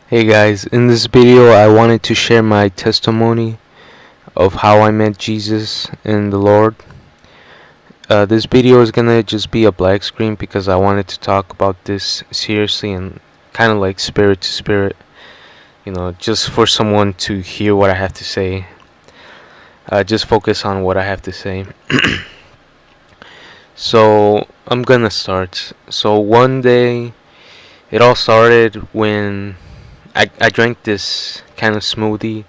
Hey guys, in this video I wanted to share my testimony of how I met Jesus and the Lord. This video is gonna just be a black screen because I wanted to talk about this seriously and kind of like spirit to spirit, just for someone to hear what I have to say. Just focus on what I have to say. So I'm gonna start. So one day, it all started when I drank this kind of smoothie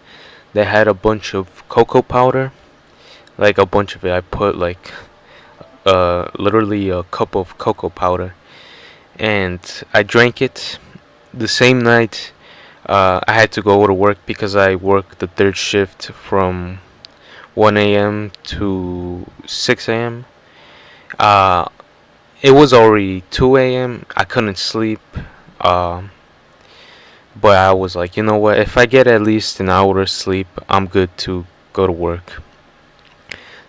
that had a bunch of cocoa powder, like a bunch of it. I put like literally a cup of cocoa powder, and I drank it the same night. I had to go to work because I work the third shift from 1 a.m. to 6 a.m. Uh, it was already 2 a.m. I couldn't sleep. Um, but I was like, you know what? If I get at least an hour of sleep, I'm good to go to work.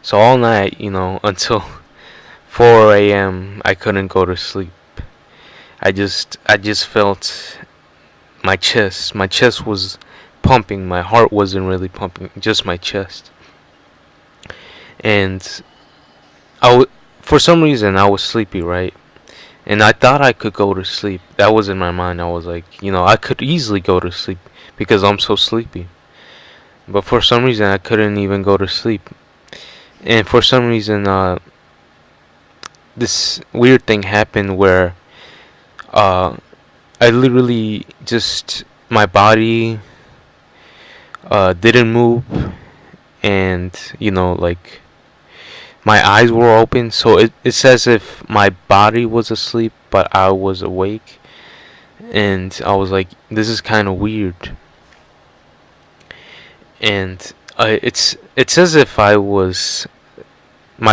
So all night, until 4 a.m., I couldn't go to sleep. I just felt my chest. My chest was pumping. My heart wasn't really pumping, just my chest. And for some reason, I was sleepy, right? And I thought I could go to sleep. That was in my mind. I was like, I could easily go to sleep because I'm so sleepy. But for some reason, I couldn't even go to sleep. And for some reason, this weird thing happened where uh, I literally just, my body didn't move, and like my eyes were open. So it's as if my body was asleep, but I was awake. And I was like, this is kind of weird. And it's as if my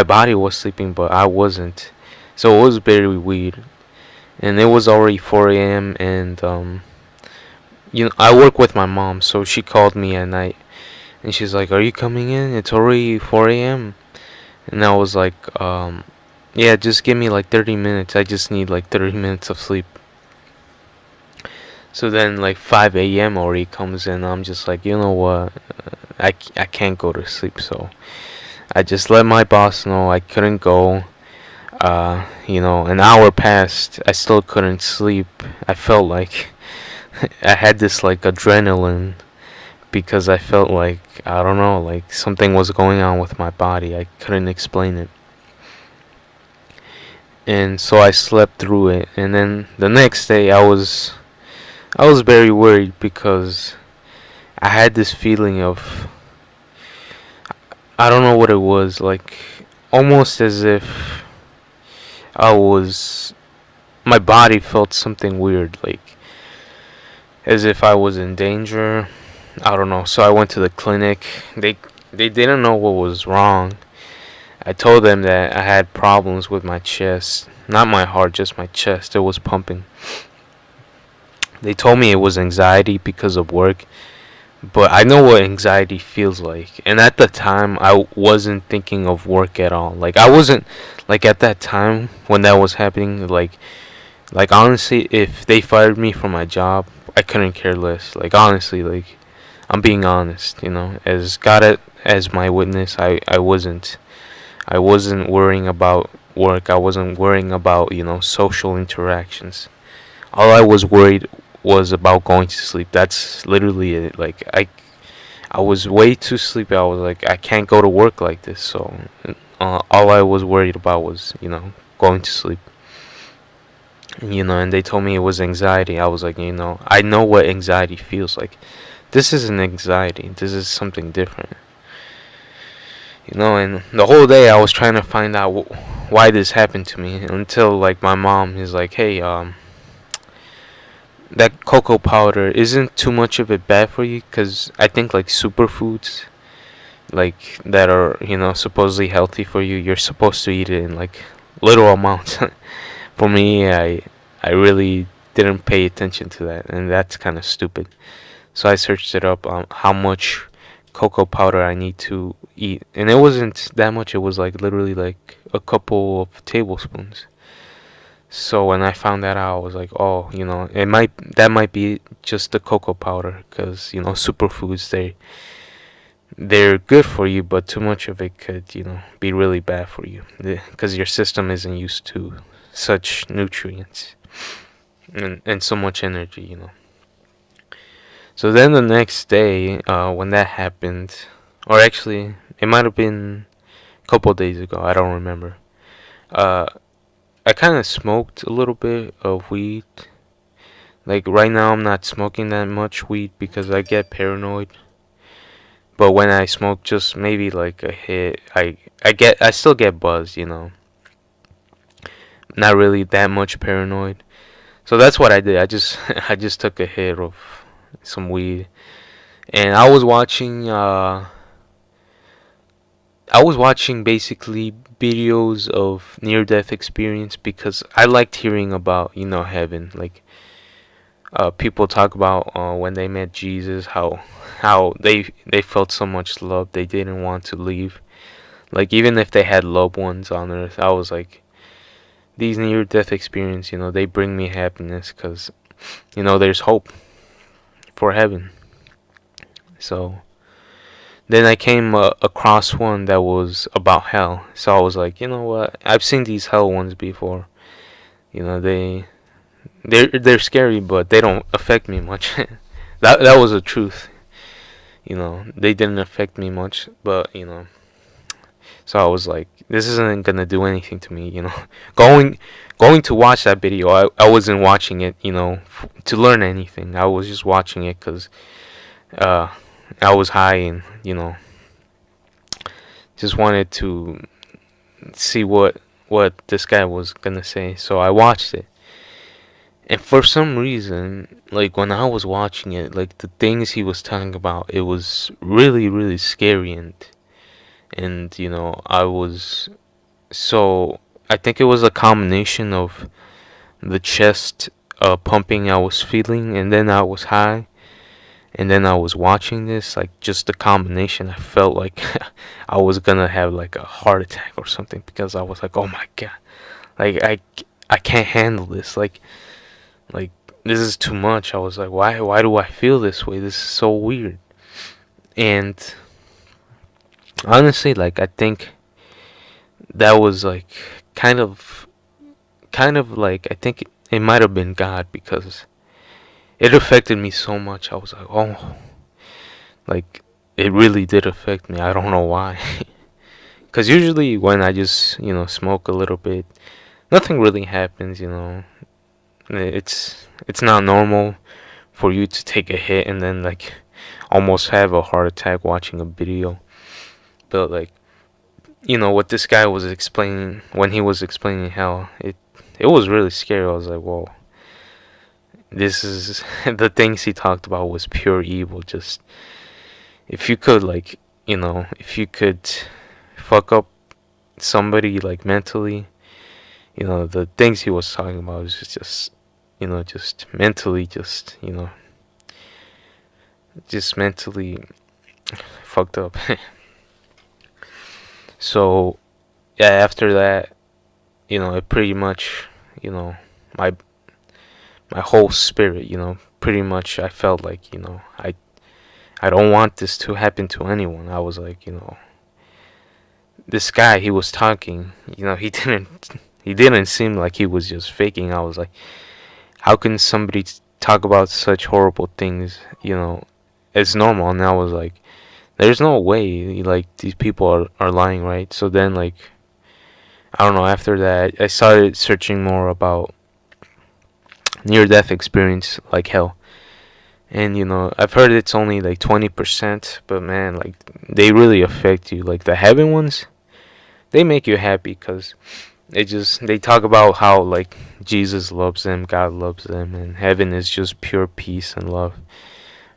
body was sleeping, but I wasn't. So it was very weird. And it was already 4 a.m. and I work with my mom, so she called me at night, and she's like, "Are you coming in? It's already 4 a.m." And I was like, "Yeah, just give me like 30 minutes. I just need like 30 minutes of sleep." So then like 5 a.m. already comes in. I'm just like, you know what? I can't go to sleep, so I just let my boss know I couldn't go. An hour passed. I still couldn't sleep. I felt like I had this like adrenaline because I felt like, I don't know, like something was going on with my body. I couldn't explain it. And so I slept through it. And then the next day I was very worried because I had this feeling of, I don't know what it was, like almost as if I was my body felt something weird, like as if I was in danger. I don't know. So I went to the clinic. They didn't know what was wrong. I told them that I had problems with my chest, not my heart, just my chest. It was pumping. They told me it was anxiety because of work, but I know what anxiety feels like. And at the time, I wasn't thinking of work at all. Like I wasn't like at that time when that was happening, like honestly, if they fired me from my job, I couldn't care less. Like honestly, like I'm being honest, as as my witness, I wasn't worrying about work. I wasn't worrying about, social interactions. All I was worried was about going to sleep. That's literally it. Like I was way too sleepy. I was like, I can't go to work like this. So all I was worried about was, going to sleep. And they told me it was anxiety. I was like, I know what anxiety feels like. This isn't anxiety. This is something different. And the whole day I was trying to find out why this happened to me until like my mom is like, "Hey, that cocoa powder, isn't too much of it bad for you? Cause I think like superfoods, like that are supposedly healthy for you, you're supposed to eat it in like little amounts." For me, I really didn't pay attention to that, and that's kind of stupid. So I searched it up on how much cocoa powder I need to eat, and it wasn't that much. It was like literally like a couple of tablespoons. So when I found that out, I was like, oh, that might be just the cocoa powder, because superfoods, they're good for you, but too much of it could be really bad for you, because your system isn't used to such nutrients and so much energy. So then the next day, when that happened, or actually it might have been a couple of days ago, I don't remember. Uh, I kind of smoked a little bit of weed. Like right now, I'm not smoking that much weed because I get paranoid. But when I smoke just maybe like a hit, I still get buzzed. Not really that much paranoid. So that's what I did. I just I just took a hit of some weed, and I was watching basically videos of near death experience because I liked hearing about heaven. Like people talk about when they met Jesus, how they felt so much love they didn't want to leave. Like even if they had loved ones on earth, I was like, these near death experience, they bring me happiness because there's hope for heaven. So then I came across one that was about hell. So I was like, you know what? I've seen these hell ones before. You know, they're scary, but they don't affect me much. That was the truth. They didn't affect me much, but so I was like, this isn't gonna do anything to me. Going going to watch that video, I wasn't watching it, to learn anything. I was just watching it because uh, I was high and just wanted to see what this guy was gonna say. So I watched it, and for some reason, like when I was watching it, like the things he was talking about, it was really really scary, and I was so I think it was a combination of the chest pumping I was feeling, and then I was high, and then I was watching this, like just the combination. I felt like I was gonna have like a heart attack or something because I was like, oh my god, like I can't handle this, like this is too much. I was like, why do I feel this way? This is so weird. And honestly, like I think that was like kind of like I think it might have been God because it affected me so much. I was like, oh, like it really did affect me. I don't know why. Because usually when I just smoke a little bit, nothing really happens. It's not normal for you to take a hit and then like almost have a heart attack watching a video. But like what this guy was explaining when he was explaining hell, it was really scary. I was like, whoa, this is the things he talked about was pure evil. Just if you could like if you could fuck up somebody like mentally, the things he was talking about was just just mentally, just mentally fucked up. So yeah, after that, it pretty much, my whole spirit, pretty much I felt like, I don't want this to happen to anyone. I was like, this guy, he was talking, he didn't seem like he was just faking. I was like, how can somebody talk about such horrible things, as normal? And I was like, there's no way, like these people are lying, right? So then like I don't know, after that I started searching more about near death experience like hell. And I've heard it's only like 20%, but man, like they really affect you. Like the heaven ones, they make you happy because they talk about how like Jesus loves them, God loves them, and heaven is just pure peace and love.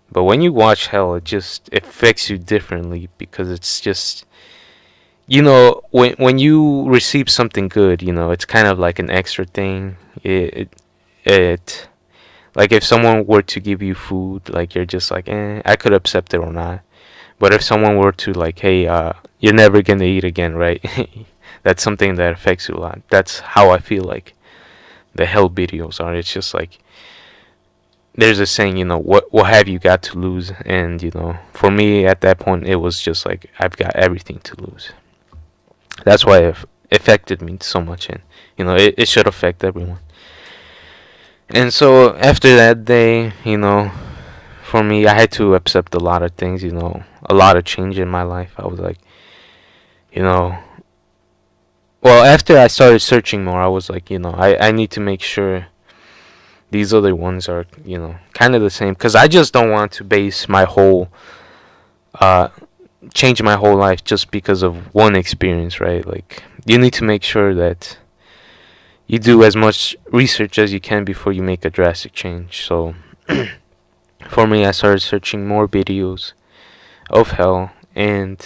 But when you watch hell, it just affects you differently because it's just when you receive something good, it's kind of like an extra thing. It like if someone were to give you food, like you're just like, I could accept it or not. But if someone were to like, hey, you're never gonna eat again, right? That's something that affects you a lot. That's how I feel like the hell videos are. It's just like there's a saying, what have you got to lose? And for me at that point, it was just like I've got everything to lose. That's why it affected me so much, and it should affect everyone. And so after that day, for me, I had to accept a lot of things, a lot of change in my life. I was like, you know, well, after I started searching more, I was like, I need to make sure these other ones are, kind of the same. Because I just don't want to base my whole, change my whole life just because of one experience, right? Like, you need to make sure that you do as much research as you can before you make a drastic change. So, for me, I started searching more videos of hell, and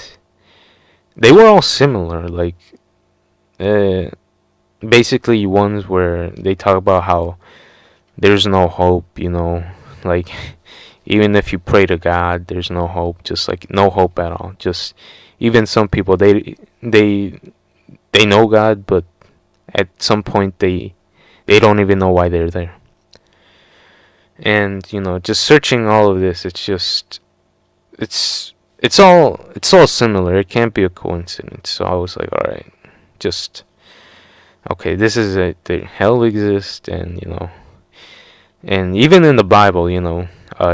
they were all similar. Like, basically, ones where they talk about how there's no hope, like even if you pray to God, there's no hope, just like no hope at all. Just even some people, they know God, but at some point they don't even know why they're there. And just searching all of this, it's all similar. It can't be a coincidence. So I was like, all right, just okay, this is it. The hell exists, and even in the Bible,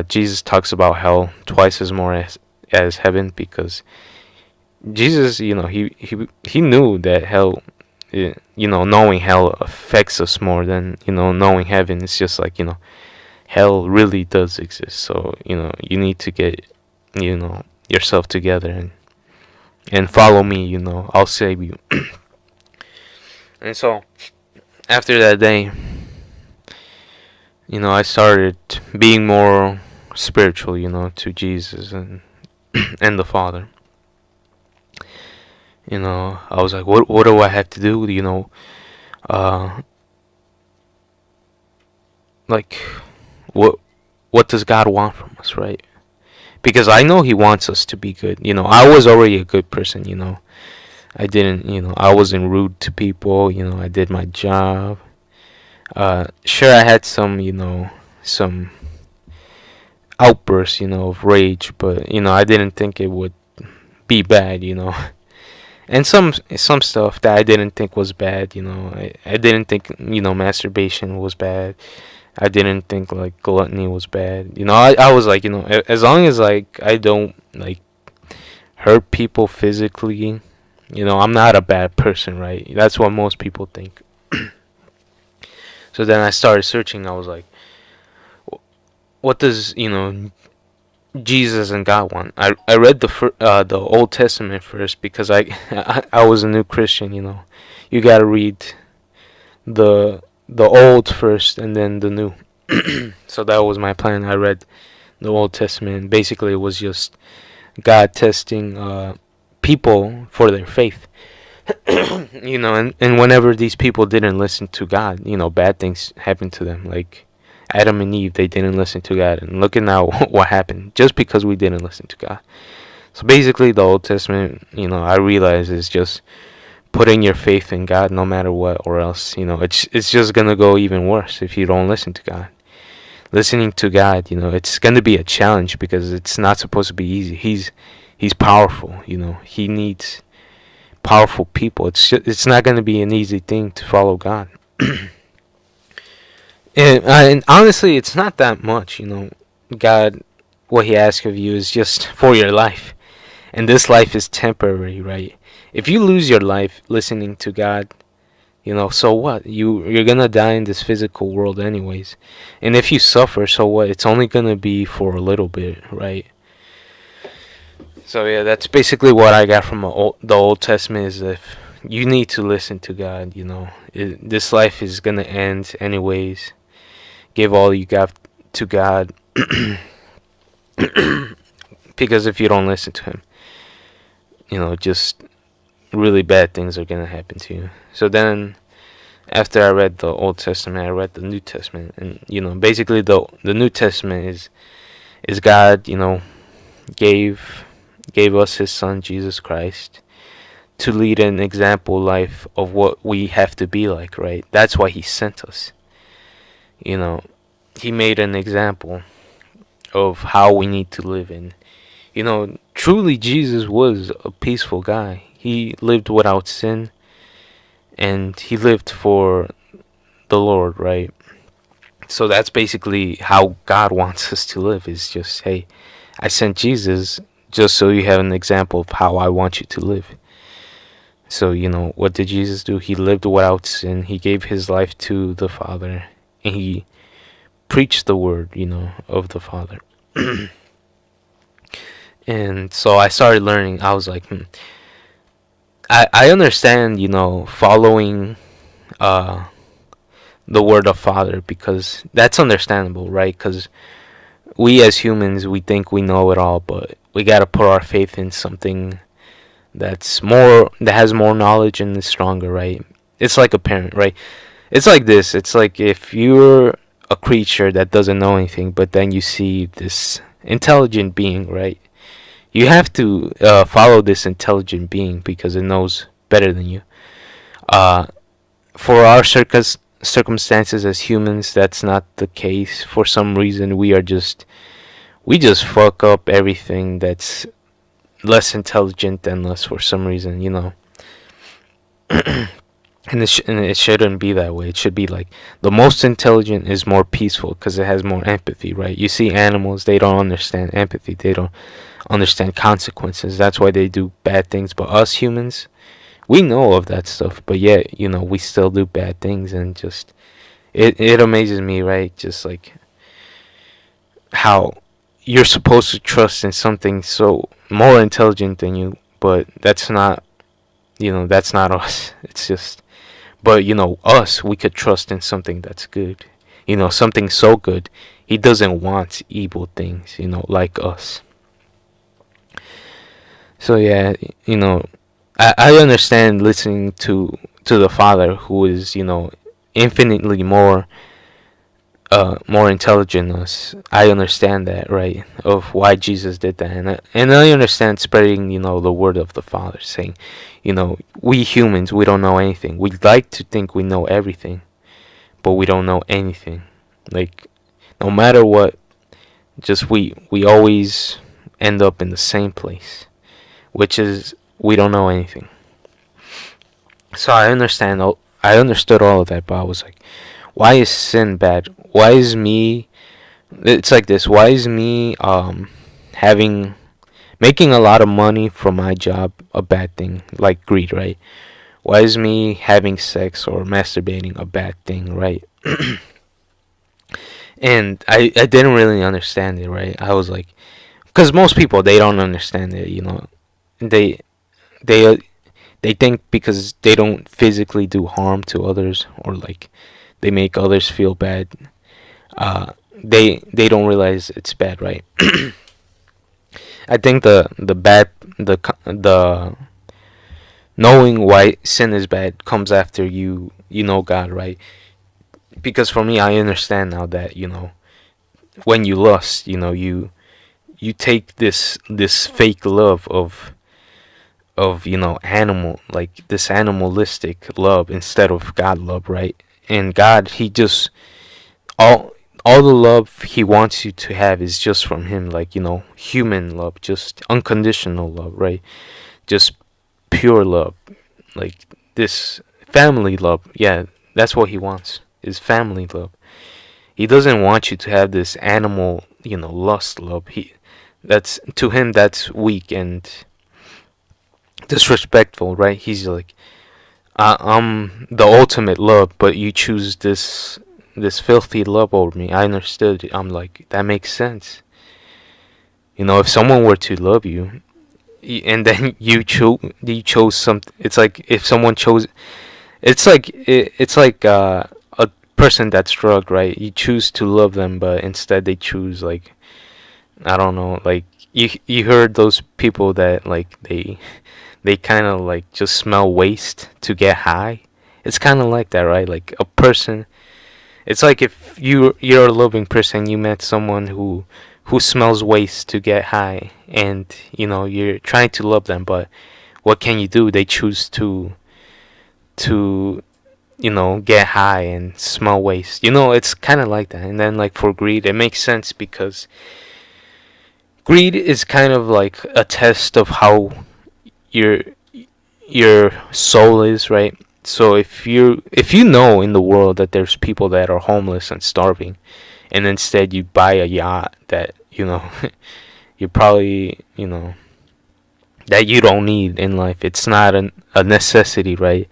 Jesus talks about hell twice as more as heaven, because Jesus, he knew that hell, knowing hell affects us more than knowing heaven. It's just like hell really does exist. So you need to get yourself together and follow me. I'll save you. And so after that day, I started being more spiritual, to Jesus and and the Father. I was like, what do I have to do? Uh, like, what does God want from us, right? Because I know He wants us to be good. I was already a good person. I didn't, I wasn't rude to people. I did my job. Sure, I had some outbursts, of rage, but I didn't think it would be bad. And some stuff that I didn't think was bad. I didn't think masturbation was bad. I didn't think like gluttony was bad. I was like, as long as like I don't like hurt people physically, I'm not a bad person, right? That's what most people think. So then I started searching. I was like, what does Jesus and God want? I read the Old Testament first, because I was a new Christian. You gotta read the Old first and then the New. So that was my plan. I read the Old Testament. Basically, it was just God testing people for their faith. And whenever these people didn't listen to God, bad things happened to them. Like Adam and Eve, they didn't listen to God, and look at now what happened just because we didn't listen to God. So basically, the Old Testament, I realize is just putting your faith in God no matter what, or else, it's just gonna go even worse if you don't listen to God. Listening to God, it's gonna be a challenge because it's not supposed to be easy. He's powerful, He needs powerful people. It's not gonna be an easy thing to follow God. And honestly, it's not that much, God, what He asks of you is just for your life. And this life is temporary, right? If you lose your life listening to God, so what? You're gonna die in this physical world anyways. And if you suffer, so what? It's only gonna be for a little bit, right? So yeah, that's basically what I got from the Old Testament, is if you need to listen to God, this life is gonna end anyways. Give all you got to God. Because if you don't listen to Him, just really bad things are gonna happen to you. So then, after I read the Old Testament, I read the New Testament, and basically the New Testament is God, gave us His Son Jesus Christ to lead an example life of what we have to be like, right? That's why He sent us. You know, he made an example of how we need to live. And truly Jesus was a peaceful guy. He lived without sin, and he lived for the Lord, right? So that's basically how God wants us to live, is just, hey, I sent Jesus just so you have an example of how I want you to live. So, what did Jesus do? He lived without sin. He gave his life to the Father, and he preached the word, of the Father. And so I started learning. I was like, I understand, following uh, the word of Father, because that's understandable, right? Because we as humans, we think we know it all, but we got to put our faith in something that has more knowledge and is stronger, right? It's like a parent, right? It's like this. It's like if you're a creature that doesn't know anything, but then you see this intelligent being, right? You have to follow this intelligent being because it knows better than you. Uh, for our circumstances as humans, that's not the case. For some reason, we just fuck up everything that's less intelligent than us for some reason, and it shouldn't be that way. It should be like the most intelligent is more peaceful because it has more empathy, right? You see animals, they don't understand empathy. They don't understand consequences. That's why they do bad things. But us humans, we know of that stuff, but yet, we still do bad things. And just it amazes me, right? Just like how you're supposed to trust in something so more intelligent than you, but that's not us. It's just, but us, we could trust in something that's good, something so good. He doesn't want evil things, like us. So yeah, I understand listening to the Father, who is, infinitely more intelligent than us. I understand that, right, of why Jesus did that. And I understand spreading, the word of the Father, saying, we humans, we don't know anything. We like to think we know everything, but we don't know anything. Like, no matter what, just we always end up in the same place, which is we don't know anything. So I understood all of that, but I was like, why is sin bad? Why is me? It's like this. Why is me having making a lot of money from my job a bad thing? Like greed, right? Why is me having sex or masturbating a bad thing, right? And I didn't really understand it, right? I was like, because most people, they don't understand it, they they uh, they think because they don't physically do harm to others, or like they make others feel bad, they don't realize it's bad, right? I think the bad the knowing why sin is bad comes after you know God, right? Because for me, I understand now that when you lust, you take this fake love of animal, like this animalistic love, instead of God love, right? And God, he just all all the love he wants you to have is just from him, like human love, just unconditional love, right? Just pure love, like this family love. Yeah, that's what he wants, is family love. He doesn't want you to have this animal, lust love. That's to him, that's weak and disrespectful, right? He's like, I'm the ultimate love, but you choose this filthy love over me. I understood it. I'm like, that makes sense. If someone were to love you, and then you chose something. It's like if someone chose. It's like a person that's drugged, right? You choose to love them, but instead they choose, like, I don't know, like you heard those people that, like, they kind of like just smell waste to get high. It's kind of like that, right? Like a person. It's like if you're a loving person, you met someone who smells waste to get high, and you're trying to love them, but what can you do? They choose to get high and smell waste. It's kind of like that. And then like for greed, it makes sense because greed is kind of like a test of how your your soul is, right? So if you know in the world that there's people that are homeless and starving, and instead you buy a yacht that you probably that you don't need in life. It's not a necessity, right?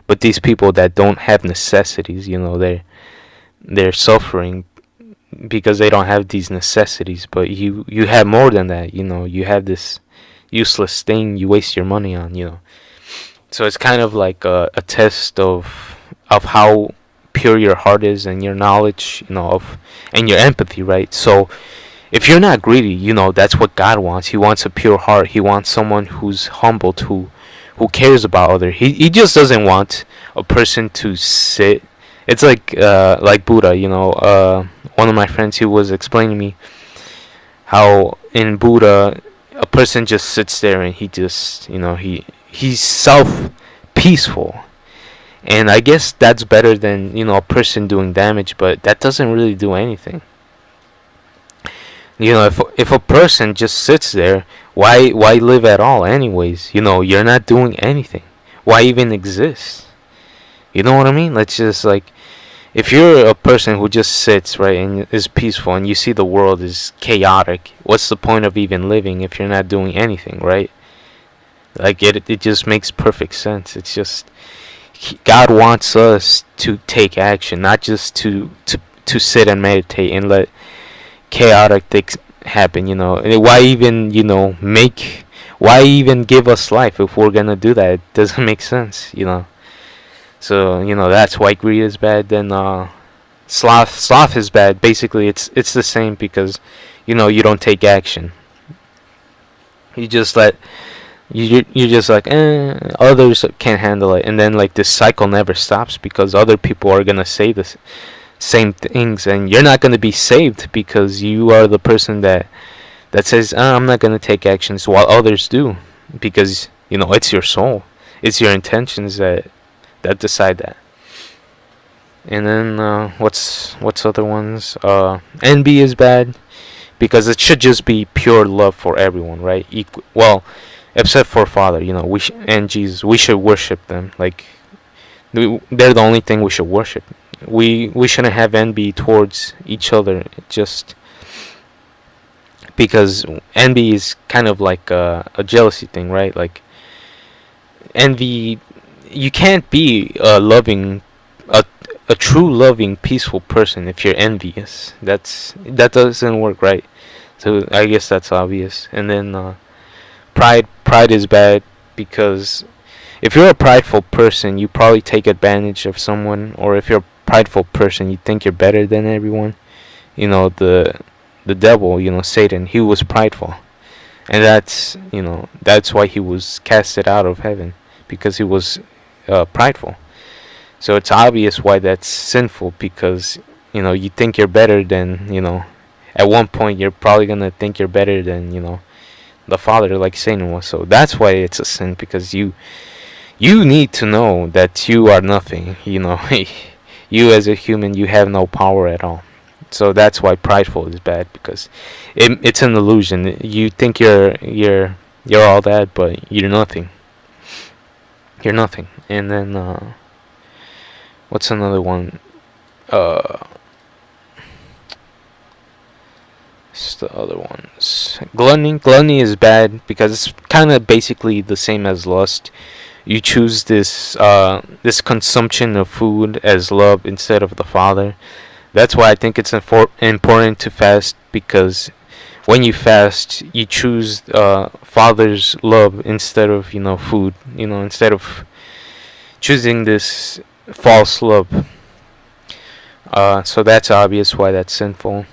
But these people that don't have necessities, they're suffering because they don't have these necessities. But you have more than that. You have this useless thing you waste your money on. So it's kind of like a test of how pure your heart is and your knowledge, and your empathy, right? So if you're not greedy, that's what God wants. He wants a pure heart. He wants someone who's humbled, who cares about other. He just doesn't want a person to sit. It's like Buddha, one of my friends, he was explaining to me how in Buddha a person just sits there and he just he's self peaceful. And I guess that's better than a person doing damage, but that doesn't really do anything. If a person just sits there, why live at all anyways? You're not doing anything. Why even exist? You know what I mean? Let's just like, if you're a person who just sits, right, and is peaceful and you see the world is chaotic, what's the point of even living if you're not doing anything, right? Like it just makes perfect sense. It's just God wants us to take action, not just to sit and meditate and let chaotic things happen. Why even why even give us life if we're gonna do that? It doesn't make sense. So that's why greed is bad. Then sloth is bad. Basically it's the same because you don't take action. You just let you're just like, others can't handle it, and then like this cycle never stops because other people are gonna say the same things, and you're not gonna be saved because you are the person that says, I'm not gonna take actions while others do, because it's your soul, it's your intentions that decide that. And then what's other ones? Envy is bad because it should just be pure love for everyone, right? Well, except for Father, and Jesus, we should worship them. Like they're the only thing we should worship. We shouldn't have envy towards each other, just because envy is kind of like a jealousy thing, right? Like envy, you can't be a true loving peaceful person if you're envious. That doesn't work, right? So I guess that's obvious. And then pride is bad because if you're a prideful person, you probably take advantage of someone, or if you're a prideful person, you think you're better than everyone. The devil, Satan, he was prideful, and that's why he was casted out of heaven, because he was prideful. So it's obvious why that's sinful, because you think you're better than at one point you're probably gonna think you're better than the Father, like Satan was. So that's why it's a sin, because you need to know that you are nothing. You as a human, you have no power at all. So that's why prideful is bad, because it's an illusion. You think you're all that, but you're nothing. You're nothing. And then what's another one? What's the other ones? Gluttony is bad because it's kind of basically the same as lust. You choose this consumption of food as love instead of the Father. That's why I think it's important to fast, because when you fast, you choose Father's love instead of food. Instead of choosing this false love. So that's obvious why that's sinful.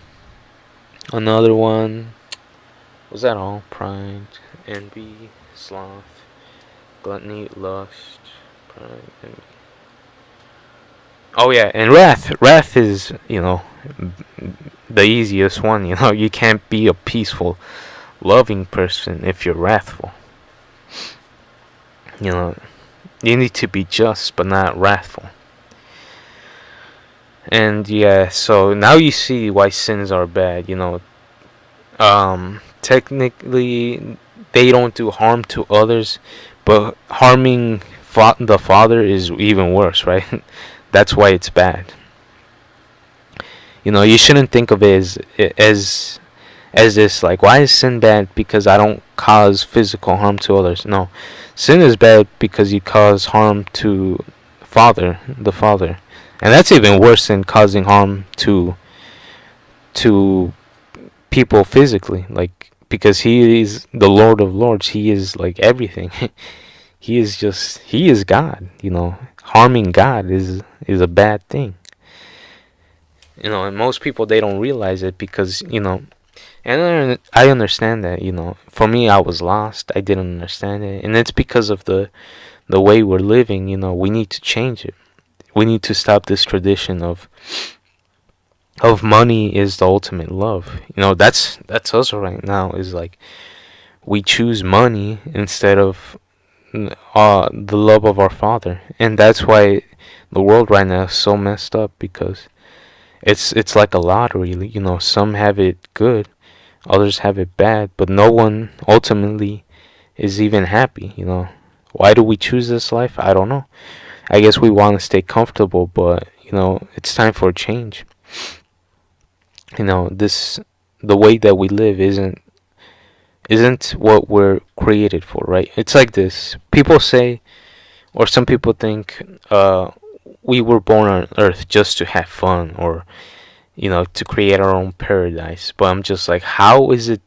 Another one, was that all? Pride, envy, sloth, gluttony, lust, pride, envy. Oh yeah, and wrath. Wrath is the easiest one. You can't be a peaceful, loving person if you're wrathful. You need to be just but not wrathful. And yeah, so now you see why sins are bad. Technically, they don't do harm to others, but harming the father is even worse, right? That's why it's bad. You shouldn't think of it as this, like, why is sin bad because I don't cause physical harm to others? No, sin is bad because you cause harm to the father, and that's even worse than causing harm to people physically, like, because he is the Lord of Lords. He is like everything. He is God. Harming God is a bad thing. And most people, they don't realize it because and I understand that. For me, I was lost. I didn't understand it, and it's because of the way we're living. We need to change it. We need to stop this tradition of money is the ultimate love. That's us right now. Is like we choose money instead of the love of our Father, and that's why the world right now is so messed up because it's like a lottery. Some have it good, others have it bad, but no one ultimately is even happy. Why do we choose this life? I don't know. I guess we want to stay comfortable, but it's time for a change. This the way that we live isn't what we're created for, right? It's like this. People say, or some people think, we were born on Earth just to have fun, or to create our own paradise. But I'm just like, how is it?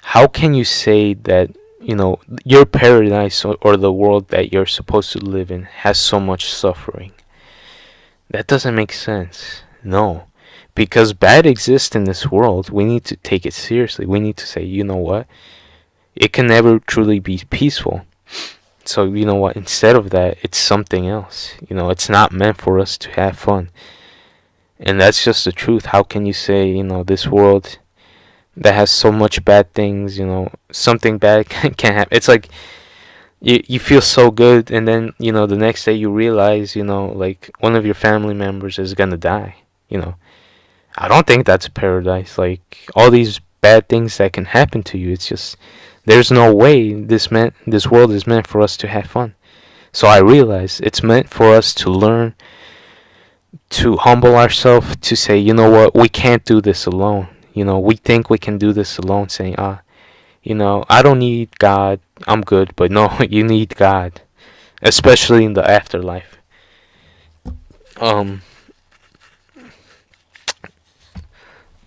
How can you say that your paradise or the world that you're supposed to live in has so much suffering? That doesn't make sense. No. Because bad exists in this world, we need to take it seriously. We need to say, you know what? It can never truly be peaceful. So, you know what? Instead of that, it's something else. It's not meant for us to have fun. And that's just the truth. How can you say, this world that has so much bad things, something bad can happen? It's like you feel so good, and then, the next day you realize, like one of your family members is gonna die. I don't think that's paradise. Like all these bad things that can happen to you, it's just there's no way this world is meant for us to have fun. So I realize it's meant for us to learn, to humble ourselves, to say, you know what, we can't do this alone. We think we can do this alone, saying, I don't need God, I'm good. But no, you need God, especially in the afterlife. Um,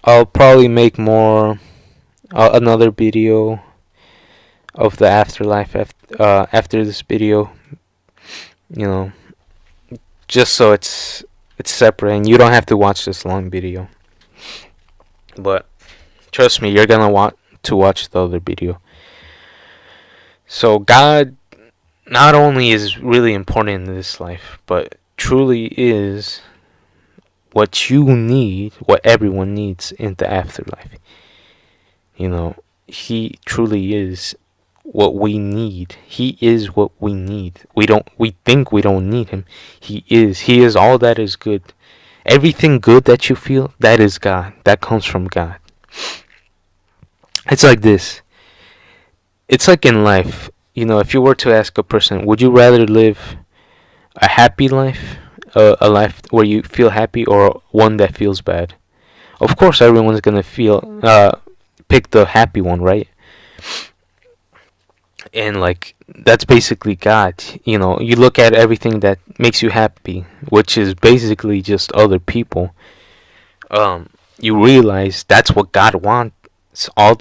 I'll probably make more another video of the afterlife after this video. You know, just so it's separate and you don't have to watch this long video. But trust me, you're gonna want to watch the other video. So God not only is really important in this life, but truly is what you need, what everyone needs in the afterlife. He truly is what we need. He is what we need. We think we don't need him. He is all that is good. Everything good that you feel, that is God. That comes from God. It's like this. It's like in life. If you were to ask a person, would you rather live a happy life, a life where you feel happy, or one that feels bad? Of course, everyone's gonna pick the happy one, right? And like that's basically God. You look at everything that makes you happy, which is basically just other people. You realize that's what God wants all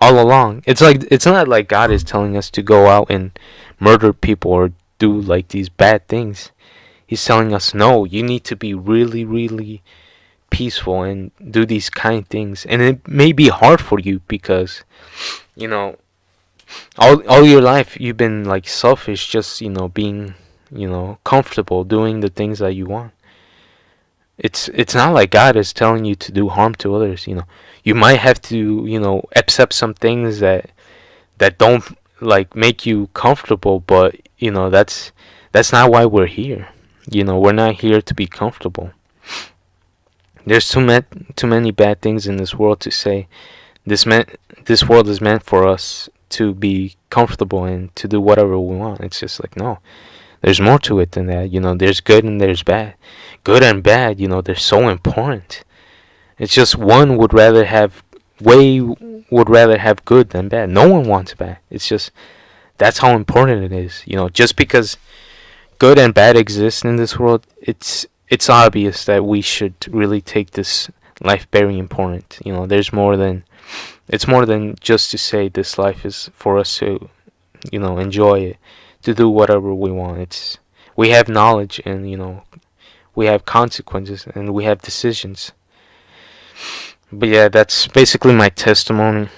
along. It's not like God is telling us to go out and murder people or do like these bad things. He's telling us, no, you need to be really, really peaceful and do these kind things. And it may be hard for you because, all your life you've been like selfish, just being comfortable doing the things that you want. It's not like God is telling you to do harm to others. You might have to accept some things that don't like make you comfortable, but that's not why we're here. We're not here to be comfortable. There's too many bad things in this world to say this world is meant for us to be comfortable and to do whatever we want. It's just like, no, there's more to it than that. There's good and there's bad. Good and bad, they're so important. It's just one would rather have good than bad. No one wants bad. It's just that's how important it is. Just because good and bad exist in this world, it's obvious that we should really take this life very important. It's more than just to say this life is for us to, enjoy it, to do whatever we want. We have knowledge, and we have consequences, and we have decisions. But yeah, that's basically my testimony.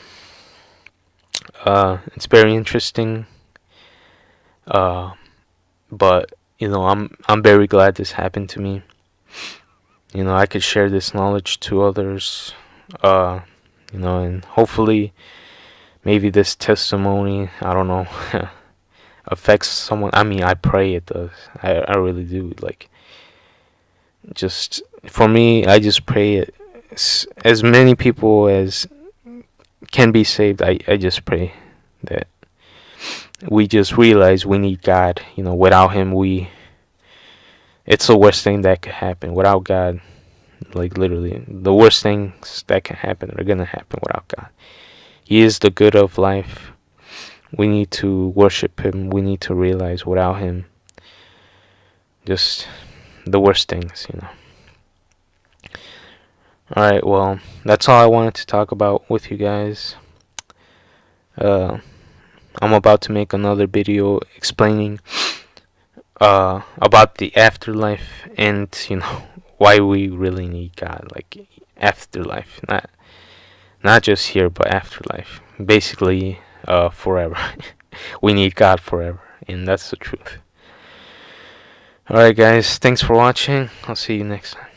It's very interesting. But I'm very glad this happened to me. I could share this knowledge to others. And hopefully, maybe this testimony, I don't know, affects someone. I mean, I pray it does. I really do. Like, just for me, I just pray it. As many people as can be saved, I just pray that we just realize we need God. Without Him, it's the worst thing that could happen. Without God, like literally, the worst things that can happen are gonna happen without God. He is the good of life. We need to worship Him. We need to realize without Him, just the worst things. Alright, well, that's all I wanted to talk about with you guys. I'm about to make another video explaining about the afterlife and why we really need God, like afterlife, not just here but afterlife, basically forever. We need God forever, and that's the truth. Alright guys, thanks for watching. I'll see you next time.